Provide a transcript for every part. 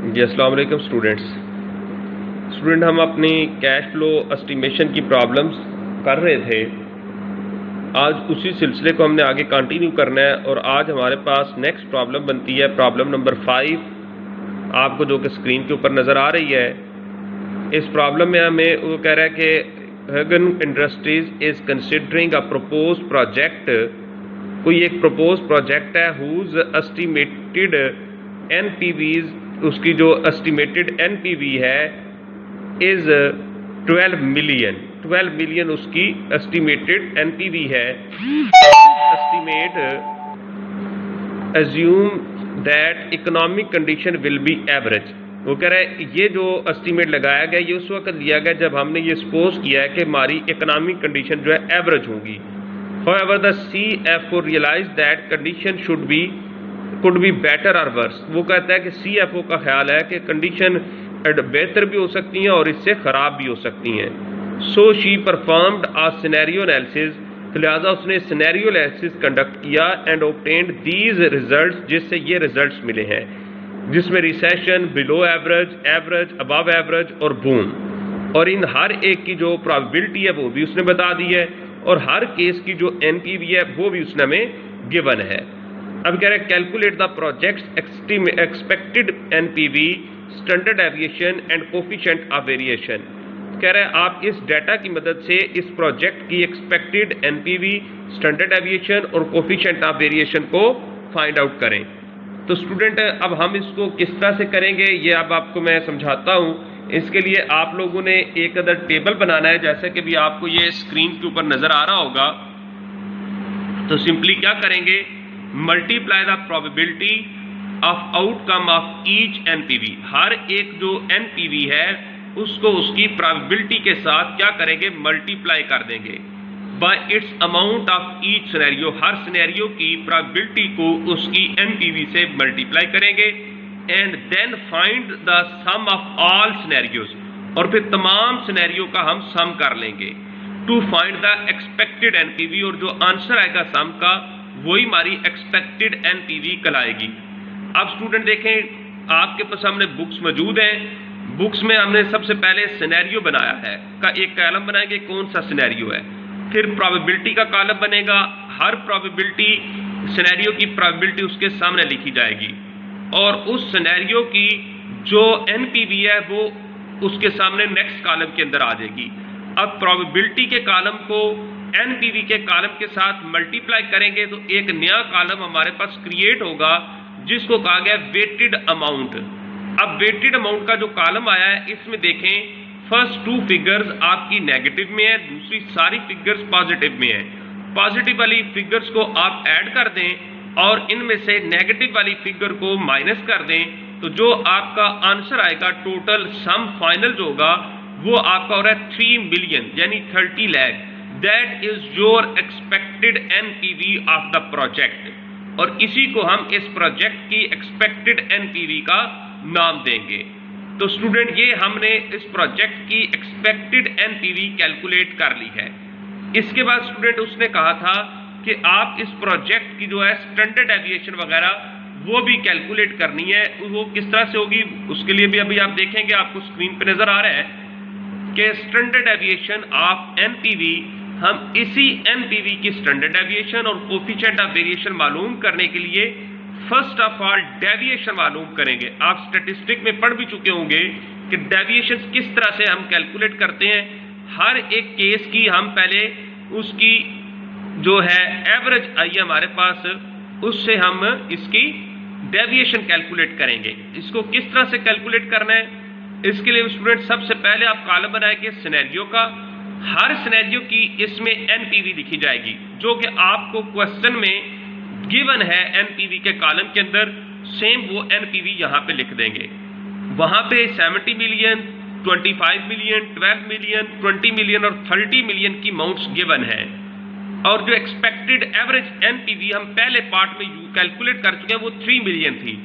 जी अस्सलाम वालेकुम स्टूडेंट, हम अपनी कैश फ्लो एस्टिमेशन की प्रॉब्लम्स कर रहे थे। आज उसी सिलसिले को हमने आगे कंटिन्यू करना है और आज हमारे पास नेक्स्ट प्रॉब्लम बनती है प्रॉब्लम नंबर 5, आपको जो कि स्क्रीन के ऊपर नज़र आ रही है। इस प्रॉब्लम में हमें वो कह रहा है कि Hagen industries is considering a propose project. कोई एक प्रपोज प्रोजेक्ट है हुज एस्टिमेटेड एनपीवीज, उसकी जो एस्टिमेटेड एनपीवी है इज 12 मिलियन उसकी एस्टिमेटेड एनपीवी है। Estimate assume that economic condition will be average. वो कह रहा है ये जो एस्टिमेट लगाया गया ये उस वक्त दिया गया जब हमने ये सपोज किया है कि हमारी इकोनॉमिक कंडीशन जो है एवरेज होगी। However, the CFO realized that condition could be better or worse। वो कहता है कि CFO का ख्याल है कि कंडीशन बेहतर भी हो सकती हैं और इससे ख़राब भी हो सकती हैं। So she performed a scenario analysis, लिहाजा उसने सिनेरियो एनालिसिस कंडक्ट किया एंड obtained these results, जिससे ये रिजल्ट्स मिले हैं, जिसमें recession, below average, average, above average और बूम। और इन हर एक की जो प्रोबेबिलिटी है वो भी उसने बता दी है और हर केस की जो एनपीवी है वो भी उसने हमें गिवन है। अब कह रहे हैं calculate the project expected NPV, standard aviation and coefficient of variation. कह रहे हैं आप इस डाटा की मदद से इस प्रोजेक्ट की एक्सपेक्टेड एनपीवी, स्टैंडर्ड एविएशन और कोफिशिएंट ऑफ वेरिएशन को फाइंड आउट करें। तो स्टूडेंट अब हम इसको किस तरह से करेंगे ये अब आपको मैं समझाता हूँ। इसके लिए आप लोगों ने एक अदर टेबल बनाना है, जैसे कि भी आपको ये स्क्रीन के ऊपर नजर आ रहा होगा। तो सिंपली क्या करेंगे, multiply the probability of outcome of each NPV. हर एक जो एनपीवी है उसको उसकी प्रोबेबिलिटी के साथ क्या करेंगे, मल्टीप्लाई कर देंगे by its amount of each scenario. हर सिनेरियो की प्रोबेबिलिटी को उसकी एनपीवी से मल्टीप्लाई करेंगे and then find the sum of all scenarios, और फिर तमाम सिनेरियो का हम सम कर लेंगे to find the expected NPV. और जो आंसर आएगा सम का वही हमारी एक्सपेक्टेड एनपीवी कहलाएगी। अब स्टूडेंट देखें आपके पास सामने बुक्स मौजूद हैं। बुक्स में हमने सबसे पहले सिनेरियो बनाया है का एक कॉलम बनाएंगे कौन सा सिनेरियो है, फिर प्रोबेबिलिटी का कॉलम बनेगा। हर प्रोबेबिलिटी सिनेरियो की प्रोबेबिलिटी उसके सामने लिखी जाएगी और उस सिनेरियो की जो एनपीवी है वो उसके सामने नेक्स्ट कॉलम के अंदर आ जाएगी। अब प्रोबेबिलिटी के कॉलम को एनपीवी के कॉलम के साथ मल्टीप्लाई करेंगे तो एक नया कॉलम हमारे पास क्रिएट होगा जिसको कहा गया वेटेड अमाउंट। अब वेटेड अमाउंट का जो कॉलम आया है इसमें देखें फर्स्ट 2 फिगर्स आपकी नेगेटिव में है, दूसरी सारी फिगर्स पॉजिटिव में है। पॉजिटिव वाली फिगर्स को आप ऐड कर दें और इनमें से नेगेटिव वाली फिगर को माइनस कर दें तो जो आपका आंसर आएगा टोटल सम फाइनल जो होगा वो आपका हो रहा है 3 मिलियन यानी 30 lakh. That is your expected NPV of the project और इसी को हम इस प्रोजेक्ट की एक्सपेक्टेड एनपीवी का नाम देंगे। तो स्टूडेंट ये हमने इस प्रोजेक्ट की एक्सपेक्टेड एनपीवी कैलकुलेट कर ली है। इसके बाद स्टूडेंट उसने कहा था कि आप इस प्रोजेक्ट की जो है स्टैंडर्ड एविएशन वगैरह वो भी कैलकुलेट करनी है। वो किस तरह से होगी उसके लिए भी अभी आप देखेंगे, आपको स्क्रीन पे नजर आ रहा है कि स्टैंडर्ड एविएशन ऑफ एनपीवी, हम इसी एनपीवी की स्टैंडर्ड एविएशन और कोफिशिएंट ऑफ वेरिएशन मालूम करने के लिए फर्स्ट ऑफ ऑल डेविएशन मालूम करेंगे। आप स्टैटिस्टिक में पढ़ भी चुके होंगे कि डेविएशन किस तरह से हम कैलकुलेट करते हैं। हर एक केस की हम पहले उसकी जो है एवरेज आई है हमारे पास, उससे हम इसकी डेविएशन कैलकुलेट करेंगे। इसको किस तरह से कैलकुलेट करना है, इसके लिए स्टूडेंट सबसे पहले आप कॉलम बनाएंगे सिनेरियो का। हर सिनेरियो की इसमें एनपीवी लिखी जाएगी जो कि आपको क्वेश्चन में गिवन है एनपीवी के कॉलम के अंदर, सेम वो एनपीवी यहां पे लिख देंगे। वहां पे 70 मिलियन, 25 मिलियन, 12 मिलियन, 20 मिलियन और 30 मिलियन की अमाउंट्स गिवन है। और जो एक्सपेक्टेड एवरेज एनपीवी हम पहले पार्ट में कैलकुलेट कर चुके हैं वो 3 मिलियन थी।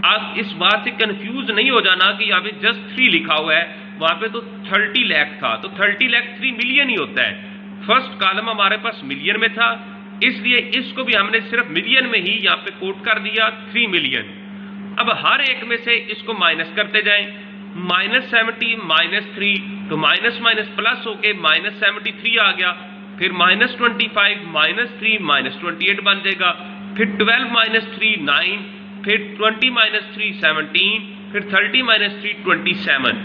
आप इस बात से कंफ्यूज नहीं हो जाना कि यहाँ पे जस्ट 3 लिखा हुआ है, वहां पे तो 30 लाख था। तो 30 लाख 3 मिलियन ही होता है। फर्स्ट कॉलम हमारे पास मिलियन में था इसलिए इसको भी हमने सिर्फ मिलियन में ही यहाँ पे कोट कर दिया 3 मिलियन। अब हर एक में से इसको माइनस करते जाएं, -70 -3 तो माइनस माइनस प्लस होके -73 आ गया, फिर -25 -3 -28 बन जाएगा, फिर 12 -3 9, फिर 20 -3 17, फिर 30 -3 27।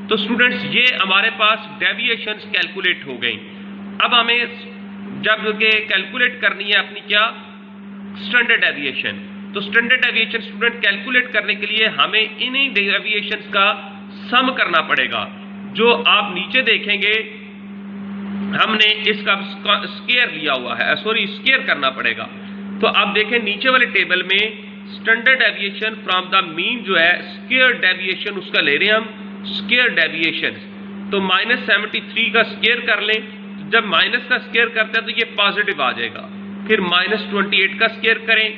तो स्टूडेंट्स ये हमारे पास डेविएशंस कैलकुलेट हो गई। अब हमें जब ये कैलकुलेट करनी है अपनी क्या स्टैंडर्ड डेविएशन, तो स्टैंडर्ड डेविएशन स्टूडेंट कैलकुलेट करने के लिए हमें इन्हीं डेविएशंस का सम करना पड़ेगा। जो आप नीचे देखेंगे हमने इसका स्क्वायर लिया हुआ है, सॉरी स्क्वायर करना पड़ेगा। तो आप देखें नीचे वाले टेबल में standard deviation from the mean जो है स्क्वायर डेविएशन उसका ले रहे हैं हम स्क्वायर डेविएशन। तो -73 का स्क्वायर कर लें, जब माइनस का स्क्वायर करते हैं तो ये पॉजिटिव आ जाएगा, फिर -28 का स्क्वायर करें,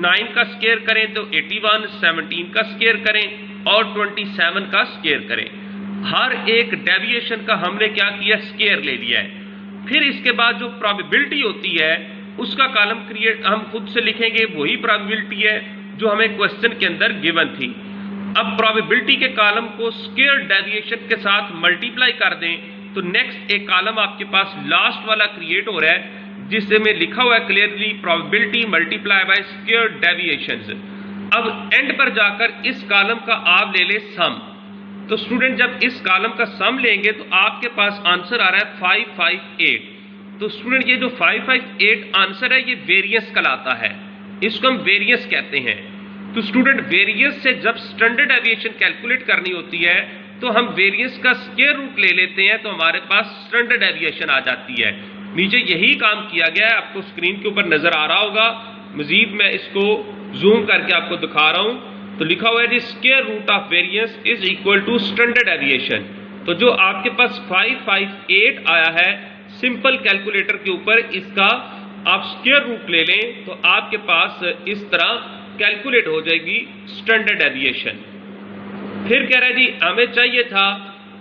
9 का स्क्वायर करें तो 81, 17 का स्क्वायर करें और 27 का स्क्वायर करें। हर एक डेविएशन का हमने क्या किया स्क्वायर ले लिया है। फिर इसके बाद जो प्रोबेबिलिटी होती है उसका कॉलम क्रिएट हम खुद से लिखेंगे, वही प्रोबेबिलिटी है जो हमें क्वेश्चन के अंदर गिवन थी। अब प्रोबेबिलिटी के कॉलम को स्क्वायर डेविएशन के साथ मल्टीप्लाई कर दें तो नेक्स्ट एक कॉलम आपके पास लास्ट वाला क्रिएट हो रहा है जिससे में लिखा हुआ है clearly probability multiply by square deviations. अब एंड पर जाकर इस कॉलम का आप ले ले सम। तो स्टूडेंट जब इस कॉलम का सम लेंगे तो आपके पास आंसर आ रहा है 558। तो स्टूडेंट ये जो 558 आंसर है ये वेरियंस कहलाता है, इसको हम वेरियंस कहते हैं। तो स्टूडेंट वेरियंस से जब स्टैंडर्ड डेविएशन कैलकुलेट करनी होती है तो हम वेरियंस का स्क्वायर रूट ले लेते हैं, तो हमारे पास स्टैंडर्ड डेविएशन आ जाती है। नीचे यही काम किया गया है, आपको स्क्रीन के ऊपर नजर आ रहा होगा, मजीद मैं इसको जूम करके आपको दिखा रहा हूं। तो लिखा हुआ है जी square root of variance is equal to standard deviation. तो जो आपके पास 558 आया है सिंपल कैलकुलेटर के ऊपर इसका आप स्क्वायर रूट ले लें तो आपके पास इस तरह कैलकुलेट हो जाएगी स्टैंडर्ड डेविएशन। फिर कह रहा है जी हमें चाहिए था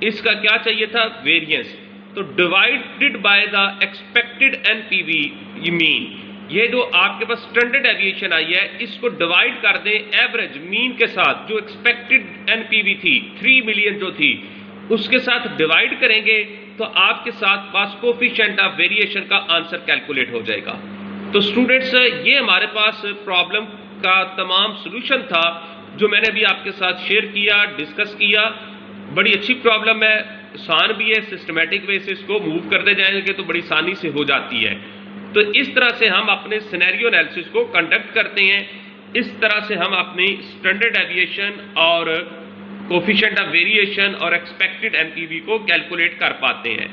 इसका क्या चाहिए था वेरियंस, तो divided by the expected NPV mean. ये जो आपके पास स्टैंडर्ड डेविएशन आई है इसको डिवाइड कर दें एवरेज मीन के साथ, जो एक्सपेक्टेड एनपीवी थी 3 मिलियन जो थी उसके साथ डिवाइड करेंगे तो आपके साथ पास कोफिशिएंट ऑफ वेरिएशन का आंसर कैलकुलेट हो जाएगा। तो स्टूडेंट्स ये हमारे पास प्रॉब्लम का तमाम सॉल्यूशन था जो मैंने अभी आपके साथ शेयर किया, डिस्कस किया। बड़ी अच्छी प्रॉब्लम है, आसान भी है, सिस्टमेटिक वे से इसको मूव करते जाएंगे तो बड़ी आसानी से हो जाती है। तो इस तरह से हम अपने सिनेरियो एनालिसिस को कंडक्ट करते हैं, इस तरह से हम अपनी स्टैंडर्ड डेविएशन और कोफिशिएंट ऑफ वेरिएशन और एक्सपेक्टेड एनपीवी को कैलकुलेट कर पाते हैं।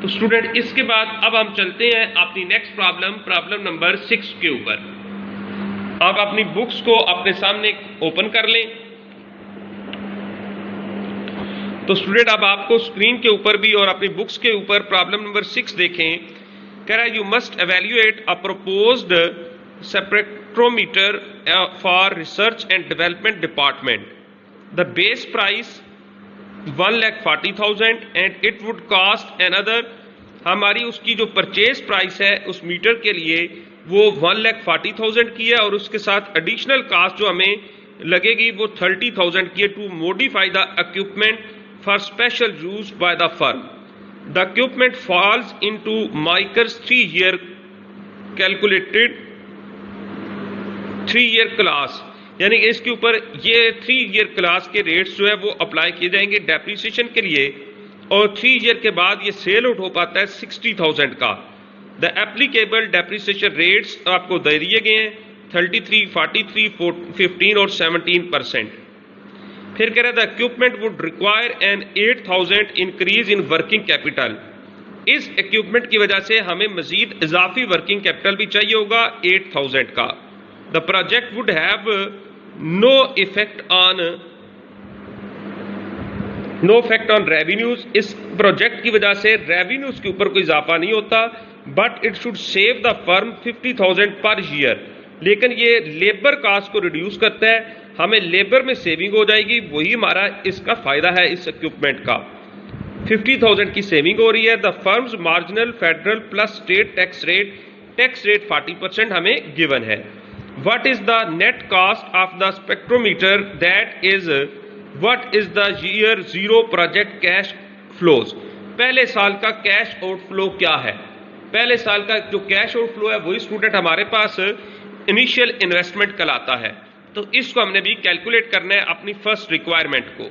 तो स्टूडेंट इसके बाद अब हम चलते हैं अपनी नेक्स्ट प्रॉब्लम नंबर 6 के ऊपर। आप अपनी बुक्स को अपने सामने ओपन कर लें। तो स्टूडेंट अब आपको स्क्रीन के ऊपर भी और अपनी बुक्स के ऊपर प्रॉब्लम नंबर 6 देखें। कह रहा है you must evaluate a proposed spectrometer for research and development department. The base price 1,40,000 and it would cost another, हमारी उसकी जो परचेज प्राइस है उस मीटर के लिए वो 1,40,000 की है और उसके साथ एडिशनल कास्ट जो हमें लगेगी वो 30,000 की है to modify the equipment for special use by the firm. The equipment falls into MACRS 3 year calculated 3 year class, यानी कि इसके ऊपर ये 3 ईयर क्लास के रेट्स जो है वो अप्लाई किए जाएंगे डेप्रिसिएशन के लिए और 3 ईयर के बाद ये सेल आउट हो पाता है 60,000 का। द एप्लीकेबल डेप्रिसिएशन रेट्स आपको दे दिए गए हैं 33, 43, 15 और 17%। फिर कह रहा है the equipment would require an 8,000 increase in working capital. इस इक्विपमेंट की वजह से हमें मजीद इजाफी वर्किंग कैपिटल भी चाहिए होगा 8,000 का। The project would have no effect on revenues। इस प्रोजेक्ट की वजह से रेवेन्यूज के ऊपर कोई इजाफा नहीं होता, but it should save the firm 50,000 per year. लेकिन ये लेबर कास्ट को रिड्यूस करता है, हमें लेबर में सेविंग हो जाएगी, वही हमारा इसका फायदा है। इस इक्विपमेंट का 50,000 की सेविंग हो रही है। The firms marginal federal plus state tax rate 40% हमें गिवन है। what is the net cost of the spectrometer, that is what is the year zero project cash flows। पहले साल का कैश आउटफ्लो क्या है? पहले साल का जो कैश आउटफ्लो है वही स्टूडेंट हमारे पास इनिशियल इन्वेस्टमेंट कहलाता है। तो इसको हमने भी कैलकुलेट करना है अपनी फर्स्ट रिक्वायरमेंट को।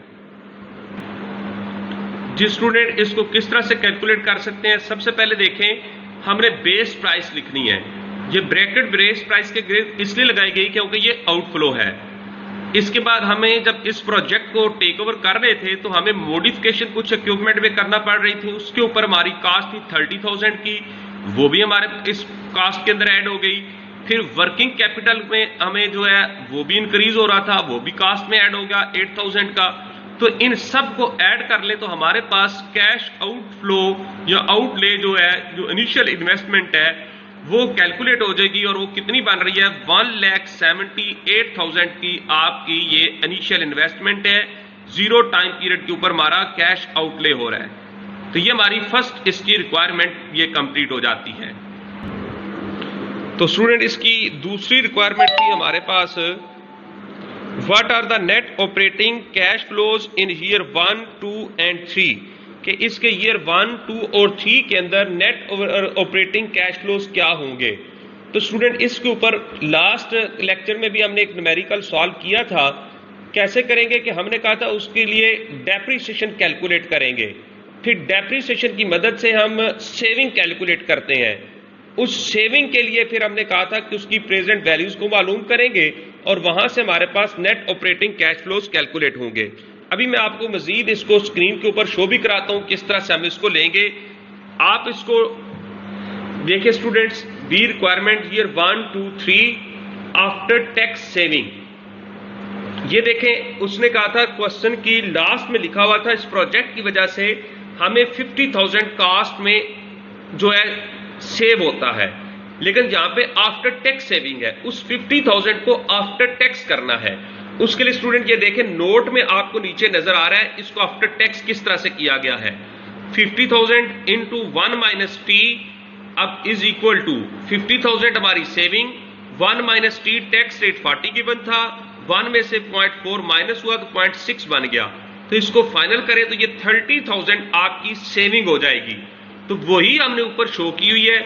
जिस स्टूडेंट इसको किस तरह से कैलकुलेट कर सकते हैं, सबसे पहले देखें हमने बेस प्राइस लिखनी है। ये ब्रैकेट बेस प्राइस के ग्रेड इसलिए लगाई गई क्योंकि ये आउटफ्लो है। इसके बाद हमें जब इस प्रोजेक्ट को टेक ओवर कर रहे थे तो हमें मॉडिफिकेशन कुछ इक्विपमेंट में करना पड़ रही थी, उसके ऊपर हमारी कास्ट थी 30,000 की, वो भी हमारे इस कास्ट के अंदर ऐड हो गई। फिर वर्किंग कैपिटल में हमें जो है वो भी इंक्रीज हो रहा था, वो भी कास्ट में ऐड हो गया 8,000 का। तो इन सब को ऐड कर ले तो हमारे पास कैश आउटफ्लो या आउटले जो है, जो इनिशियल इन्वेस्टमेंट है वो कैलकुलेट हो जाएगी और वो कितनी बन रही है 1,78,000 की आपकी ये इनिशियल इन्वेस्टमेंट है। जीरो टाइम पीरियड के ऊपर हमारा कैश आउटले हो रहा है। तो ये हमारी फर्स्ट इसकी रिक्वायरमेंट ये कंप्लीट हो जाती है। तो स्टूडेंट इसकी दूसरी रिक्वायरमेंट थी हमारे पास what are the net operating cash flows in year 1, 2 and 3 कि इसके ईयर 1, 2 और 3 के अंदर नेट ऑपरेटिंग कैश फ्लोज क्या होंगे। तो स्टूडेंट इसके ऊपर लास्ट लेक्चर में भी हमने एक न्यूमेरिकल सॉल्व किया था। कैसे करेंगे कि हमने कहा था उसके लिए डेप्रिसिएशन कैलकुलेट करेंगे, फिर डेप्रिसिएशन की मदद से हम सेविंग कैलकुलेट करते हैं। उस सेविंग के लिए फिर हमने कहा था कि उसकी प्रेजेंट वैल्यूज को मालूम करेंगे और वहां से हमारे पास net operating cash flows calculate होंगे। अभी मैं आपको मजीद इसको स्क्रीन के ऊपर शो भी कराता हूं किस तरह से हम इसको लेंगे। आप इसको देखिए students, B requirement year 1, 2, 3 after tax saving. ये देखें उसने कहा था क्वेश्चन की लास्ट में लिखा हुआ था इस प्रोजेक्ट की वजह से हमें 50,000 कास्ट में जो है सेव होता है, लेकिन यहां पे आफ्टर टैक्स सेविंग है, उस 50,000 को आफ्टर टैक्स करना है। उसके लिए स्टूडेंट ये देखें नोट में आपको नीचे नजर आ रहा है इसको आफ्टर टैक्स किस तरह से किया गया है। 50,000 इंटू 1 माइनस टी अब इज इक्वल टू 50,000 हमारी saving, 1 minus T tax rate 40 given था, 1 में से 0.4 माइनस हुआ तो 0.6 बन गया। तो इसको फाइनल करें तो ये 30,000 आपकी सेविंग हो जाएगी। तो वही हमने ऊपर शो की हुई है,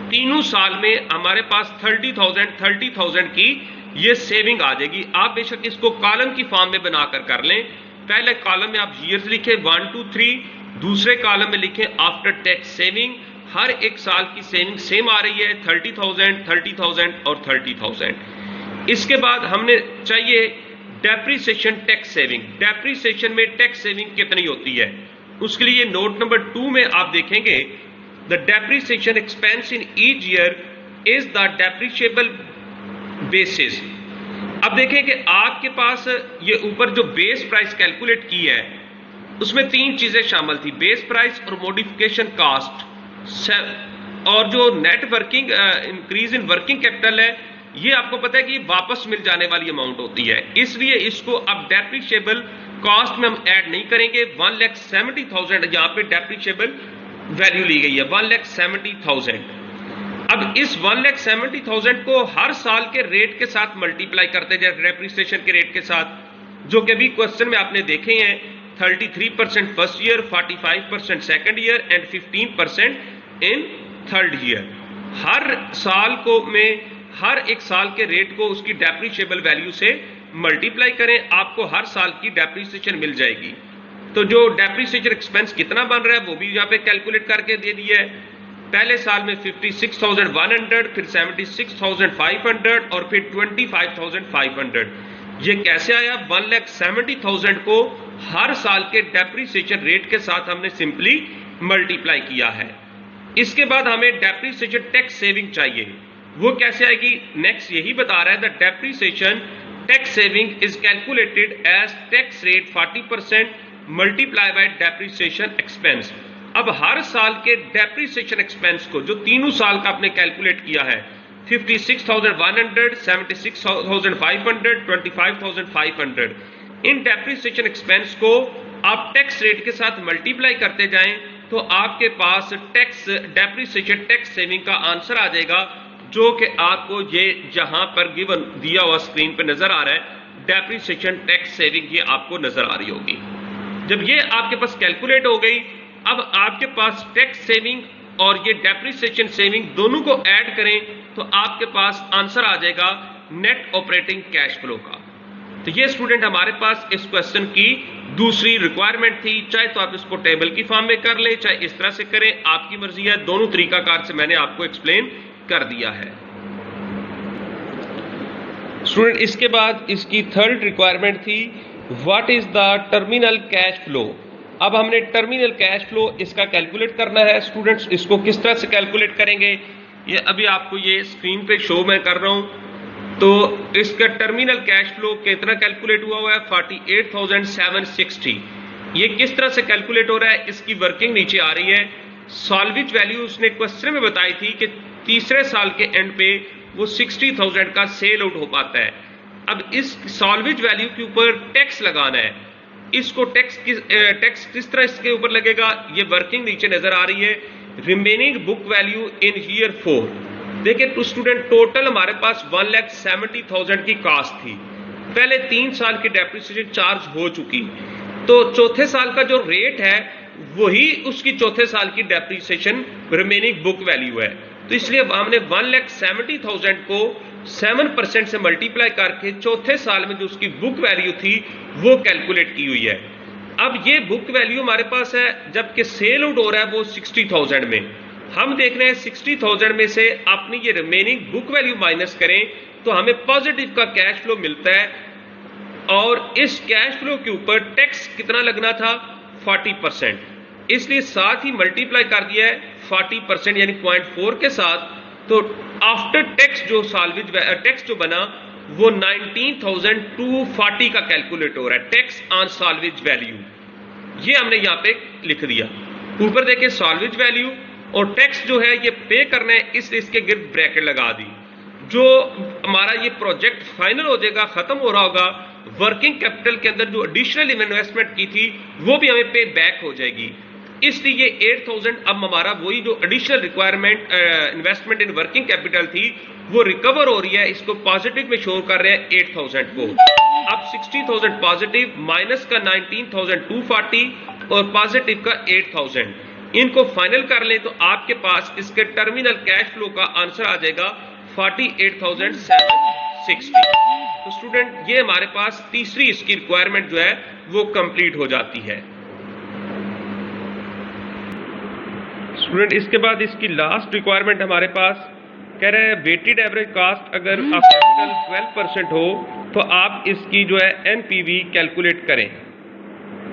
तीनों साल में हमारे पास 30,000 की ये सेविंग आ जाएगी। आप बेशक इसको कॉलम की फॉर्म में बनाकर कर लें। पहले कॉलम में आप ईयर्स लिखें 1, 2, 3, दूसरे कॉलम में लिखें आफ्टर टैक्स सेविंग। हर एक साल की सेविंग सेम आ रही है 30,000 और 30,000। इसके बाद हमने चाहिए डेप्रिसिएशन टैक्स सेविंग। डेप्रिसिएशन में टैक्स सेविंग कितनी होती है उसके लिए नोट नंबर 2 में आप देखेंगे the depreciation expense in each year is the depreciable basis. अब देखें कि आपके पास ये ऊपर जो बेस प्राइस कैलकुलेट की है उसमें 3 चीजें शामिल थी, बेस प्राइस और मॉडिफिकेशन कास्ट और जो net working increase in working capital है। ये आपको पता है कि वापस मिल जाने वाली अमाउंट होती है, इसलिए इसको अब डेप्रिशिएबल कॉस्ट में हम ऐड नहीं करेंगे। 1,70,000 यहां पे डेप्रिशिएबल वैल्यू ली गई है 1,70,000। अब इस 1,70,000 को हर साल के रेट के साथ मल्टीप्लाई करते जाए डेप्रिसिएशन के रेट के साथ, जो कि अभी क्वेश्चन में आपने देखे हैं 33% first year, 45% second year and 15% in third year. हर साल को में हर एक साल के रेट को उसकी डेप्रिशिएबल वैल्यू से मल्टीप्लाई करें, आपको हर साल की डेप्रिसिएशन मिल जाएगी। तो जो डेप्रिसिएशन एक्सपेंस कितना बन रहा है वो भी यहाँ पे कैलकुलेट करके दे दिया है। पहले साल में 56,100, फिर 76,500 और फिर 25,500। ये कैसे आया? 1,70,000 को हर साल के डेप्रिसिएशन रेट के साथ हमने सिंपली मल्टीप्लाई किया है। इसके बाद हमें डेप्रिसिएशन टैक्स सेविंग चाहिए, वो कैसे आएगी? नेक्स्ट यही बता रहा है the depreciation tax saving is calculated as tax rate 40% multiply by depreciation expense. अब हर साल के डेप्रिसिएशन एक्सपेंस को जो तीनों साल का आपने कैलकुलेट किया है 56,100, 76,500, 25,500, इन डेप्रिसिएशन एक्सपेंस को आप टैक्स रेट के साथ मल्टीप्लाई करते जाएं तो आपके पास टैक्स डेप्रिसिएशन टैक्स सेविंग का आंसर आ जाएगा, जो कि आपको ये जहां पर गिवन दिया हुआ स्क्रीन पे नजर आ रहा है, डेप्रिसिएशन टैक्स सेविंग, ये आपको नजर आ रही होगी। जब ये आपके पास कैलकुलेट हो गई, अब आपके पास टैक्स सेविंग और ये डेप्रिसिएशन सेविंग दोनों को ऐड करें तो आपके पास आंसर आ जाएगा नेट ऑपरेटिंग कैश फ्लो का। तो ये स्टूडेंट हमारे पास इस क्वेश्चन की दूसरी रिक्वायरमेंट थी। चाहे तो आप इसको टेबल की फॉर्म में कर लें, चाहे इस तरह से करें, आपकी मर्जी है। दोनों तरीकाकार से मैंने आपको एक्सप्लेन कर दिया है। स्टूडेंट इसके बाद इसकी थर्ड रिक्वायरमेंट थी, what is the terminal cash flow. अब हमने टर्मिनल कैश फ्लो इसका कैलकुलेट करना है। स्टूडेंट्स इसको किस तरह से कैलकुलेट करेंगे, ये अभी आपको ये स्क्रीन पे शो मैं कर रहा हूं। तो इसका टर्मिनल कैश फ्लो कितना कैलकुलेट हुआ है, 48,760। ये किस तरह से कैलकुलेट हो रहा है, इसकी वर्किंग नीचे आ रही है। सॉल्वेज वैल्यू उसने क्वेश्चन में बताई थी कि तीसरे साल के एंड पे वो 60,000 का सेल आउट हो पाता है। अब इस सॉल्वेज वैल्यू के ऊपर टैक्स लगाना है। इसको टैक्स किस तरह इसके ऊपर लगेगा, ये वर्किंग नीचे नजर आ रही है। Remaining book value in year 4। देखिए टू स्टूडेंट, टोटल हमारे पास 1,70,000 की कास्ट थी। पहले 3 साल की डेप्रिसिएशन चार्ज हो चुकी, तो चौथे साल का जो रेट है वही उसकी चौथे साल की डेप्रिसिएशन रिमेनिंग बुक वैल्यू है। तो इसलिए हमने 1,70,000 को 7% से मल्टीप्लाई करके चौथे साल में जो उसकी बुक वैल्यू थी वो कैलकुलेट की हुई है। अब ये बुक वैल्यू हमारे पास है, जबकि सेल आउट हो रहा है वो 60,000 में। हम देख रहे हैं 60,000 में से अपनी ये रिमेनिंग बुक वैल्यू माइनस करें तो हमें पॉजिटिव का कैश फ्लो मिलता है। और इस कैश फ्लो के ऊपर टैक्स कितना लगना था, 40%। इसलिए साथ ही मल्टीप्लाई कर दिया है 40% यानी 0.4 के साथ। तो आफ्टर टैक्स जो साल्वेज टैक्स जो बना वो 19,240 का कैलकुलेट हो रहा है, टैक्स ऑन साल्वेज वैल्यू। ये हमने यहां पे लिख दिया। ऊपर देखिए साल्वेज वैल्यू और टैक्स जो है ये पे करना है, इसलिए इसके गिर्द ब्रैकेट लगा दी। जो हमारा ये प्रोजेक्ट फाइनल हो जाएगा, खत्म हो रहा होगा, वर्किंग कैपिटल के अंदर जो एडिशनल इन्वेस्टमेंट की थी वो भी हमें पे बैक हो जाएगी। इसलिए ये 8,000 अब हमारा वही जो additional requirement investment in working capital थी वो रिकवर हो रही है। इसको पॉजिटिव में शो कर रहे हैं 8,000 को। अब 60,000 पॉजिटिव माइनस का 19,240 और पॉजिटिव का 8,000, इनको फाइनल कर लें तो आपके पास इसके टर्मिनल कैश फ्लो का आंसर आ जाएगा 48,760। तो स्टूडेंट ये हमारे पास तीसरी इसकी रिक्वायरमेंट जो है वो कंप्लीट हो जाती है। स्टूडेंट इसके बाद इसकी लास्ट रिक्वायरमेंट हमारे पास कह रहे हैं वेटेड एवरेज कास्ट अगर आप कैपिटल 12% हो तो आप इसकी जो है एनपीवी कैलकुलेट करें।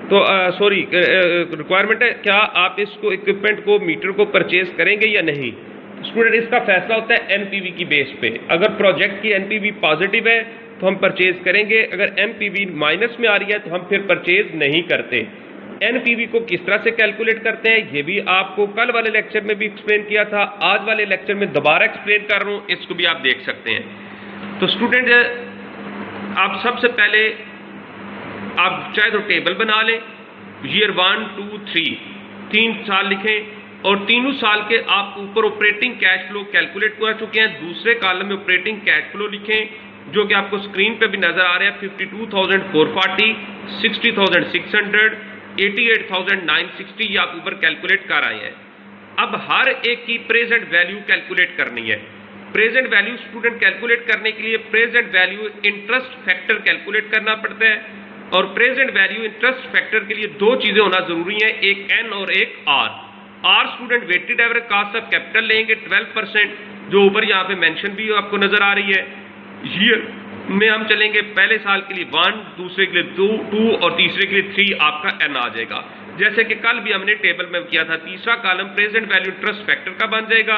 तो सॉरी रिक्वायरमेंट है क्या आप इसको इक्विपमेंट को मीटर को परचेज करेंगे या नहीं। स्टूडेंट इसका फैसला होता है एनपीवी की बेस पे। अगर प्रोजेक्ट की एनपीवी पॉजिटिव है तो हम परचेज करेंगे, अगर एनपीवी माइनस में आ रही है तो हम फिर परचेज नहीं करते। एनपीवी को किस तरह से कैलकुलेट करते हैं ये भी आपको कल वाले लेक्चर में भी एक्सप्लेन किया था, आज वाले लेक्चर में दोबारा एक्सप्लेन कर रहा हूं, इसको भी आप देख सकते हैं। तो स्टूडेंट आप सबसे पहले आप चाहे तो टेबल बना लें, ईयर 1, 2, 3 3 साल लिखें और तीनों साल के आप ऊपर ऑपरेटिंग कैश फ्लो कैलकुलेट कर चुके हैं। दूसरे कॉलम में ऑपरेटिंग कैश फ्लो लिखें जो कि आपको स्क्रीन पे भी नजर आ रहा है, 52,440, 60,600, 88,960, ये आप ऊपर कैलकुलेट कर आए हैं। अब हर एक की प्रेजेंट वैल्यू कैलकुलेट करनी है। प्रेजेंट वैल्यू स्टूडेंट कैलकुलेट करने के लिए present value interest factor calculate करना पड़ता है। और प्रेजेंट वैल्यू इंटरेस्ट फैक्टर के लिए दो चीजें होना जरूरी है, एक एन और एक R. R student weighted average cost of capital लेंगे 12%, जो ऊपर यहाँ पे मेंशन भी आपको नजर आ रही है। ईयर में हम चलेंगे पहले साल के लिए 1, दूसरे के लिए 2 और तीसरे के लिए 3, आपका एन आ जाएगा। जैसे कि कल भी हमने टेबल में किया था, तीसरा column present value interest factor का बन जाएगा।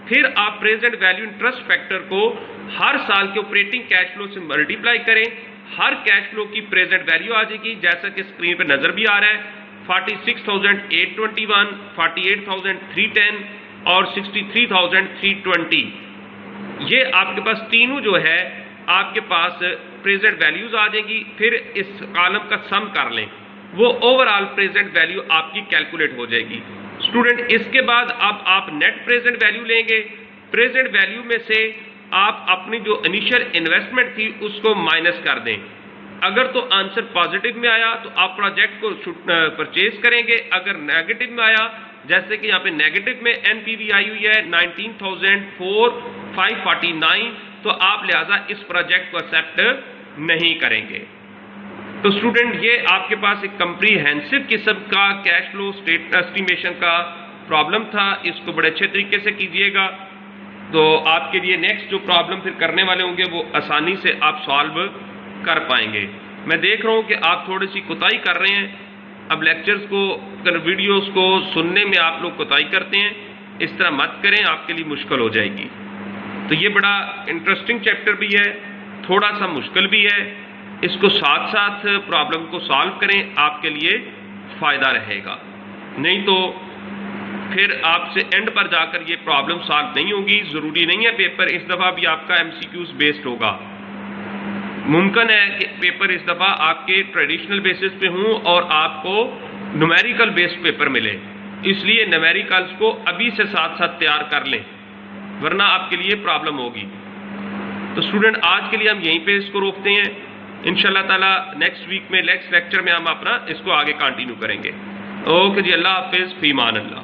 फिर आप प्रेजेंट वैल्यू इंटरेस्ट फैक्टर को हर साल के ऑपरेटिंग कैश फ्लो से मल्टीप्लाई करें, हर कैश फ्लो की प्रेजेंट वैल्यू आ जाएगी जैसा कि स्क्रीन पे नजर भी आ रहा है, 46,821, 48,310 और 63,320। ये आपके पास तीनों जो है आपके पास प्रेजेंट वैल्यूज आ जाएंगी। फिर इस कॉलम का सम कर लें, वो ओवरऑल प्रेजेंट वैल्यू आपकी कैलकुलेट हो जाएगी। स्टूडेंट इसके बाद अब आप नेट प्रेजेंट वैल्यू लेंगे प्रेजेंट वैल्यू में से आप अपनी जो इनिशियल इन्वेस्टमेंट थी उसको माइनस कर दें। अगर तो आंसर पॉजिटिव में आया तो आप प्रोजेक्ट को परचेज करेंगे, अगर नेगेटिव में आया, जैसे कि यहाँ पे नेगेटिव में एनपीवी आई हुई है 19,549, तो आप लिहाजा इस प्रोजेक्ट को एक्सेप्ट नहीं करेंगे। तो स्टूडेंट, ये आपके पास एक कंप्रीहेंसिव किस्म का कैश फ्लो स्टेट एस्टिमेशन का प्रॉब्लम था, इसको बड़े अच्छे तरीके से कीजिएगा। तो आपके लिए नेक्स्ट जो प्रॉब्लम फिर करने वाले होंगे वो आसानी से आप सॉल्व कर पाएंगे। मैं देख रहा हूँ कि आप थोड़ी सी कोताही कर रहे हैं। अब लेक्चर्स को, वीडियोस को सुनने में आप लोग कोताही करते हैं, इस तरह मत करें, आपके लिए मुश्किल हो जाएगी। तो ये बड़ा इंटरेस्टिंग चैप्टर भी है, थोड़ा सा मुश्किल भी है, इसको साथ साथ प्रॉब्लम को सॉल्व करें, आपके लिए फ़ायदा रहेगा। नहीं तो फिर आपसे एंड पर जाकर ये प्रॉब्लम सॉल्व नहीं होगी। ज़रूरी नहीं है पेपर इस दफ़ा भी आपका एमसीक्यूज बेस्ड होगा, मुमकिन है कि पेपर इस दफ़ा आपके ट्रेडिशनल बेसिस पे हों और आपको न्यूमेरिकल बेस्ड पेपर मिले, इसलिए न्यूमेरिकल्स को अभी से साथ साथ तैयार कर लें, वरना आपके लिए प्रॉब्लम होगी। तो स्टूडेंट, आज के लिए हम यहीं पे इसको रोकते हैं। इंशाल्लाह ताला नेक्स्ट वीक में, नेक्स्ट लेक्चर में हम अपना इसको आगे कंटिन्यू करेंगे। ओके जी, अल्लाह हाफिज़, फीमान अल्लाह।